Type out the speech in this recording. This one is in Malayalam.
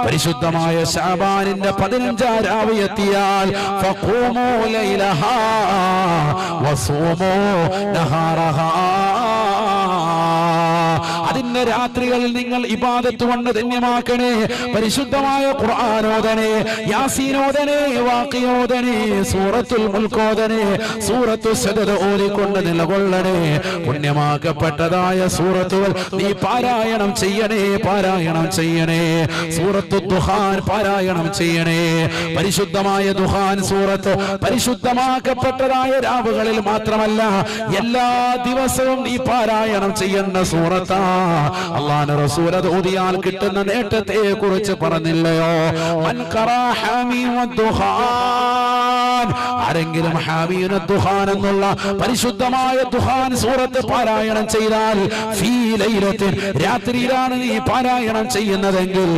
പരിശുദ്ധമായ ശഅബാനിന്റെ 15 രാവ് എത്തിയാൽ ഫഖൂമൂ ലൈലഹാ വസൂമൂ നഹാറഹാ, അതിന്റെ രാത്രികളിൽ നിങ്ങൾ ഇബാദത്ത് കൊണ്ട് ധന്യമാക്കണേ. പരിശുദ്ധമായ ഖുർആൻ ഓതണേ, യാസീൻ ഓതണേ, വാഖിഅ ഓതണേ, സൂറത്തുൽ മുൽക്ക് ഓതണേ, സൂറത്തുൽ സജദ ഓതിക്കൊണ്ട് നിലകൊള്ളണേ. പുണ്യമാക്കപ്പെട്ടതായ സൂറത്തുകൾ നീ പാരായണം ചെയ്യണേ, പാരായണം ചെയ്യണേ. സൂറത്തുൽ ദുഹാൻ പാരായണം ചെയ്യണേ. പരിശുദ്ധമായ ദുഹാൻ സൂറത്ത് പരിശുദ്ധമാക്കപ്പെട്ടതായ രാവുകളിൽ മാത്രമല്ല എല്ലാ ദിവസവും നീ പാരായണം ചെയ്യുന്ന സൂറത്താ. അല്ലാഹുവിന്റെ റസൂൽ അത് ഓതിയാൽ കിട്ടുന്ന നേട്ടത്തെ കുറിച്ച് പറഞ്ഞില്ലയോ? മൻ ഖറാ ഹാമീം വദ്ദുഹാൻ, ആരെങ്കിലും ഹാമീം വദ്ദുഹാൻ എന്നുള്ള പരിശുദ്ധമായ ദുഹാൻ സൂറത്ത് പാരായണം ചെയ്താൽ ഫീ ലൈലത്തിൻ, രാത്രിയിലാണ് നീ പാരായണം ചെയ്യുന്നതെങ്കിൽ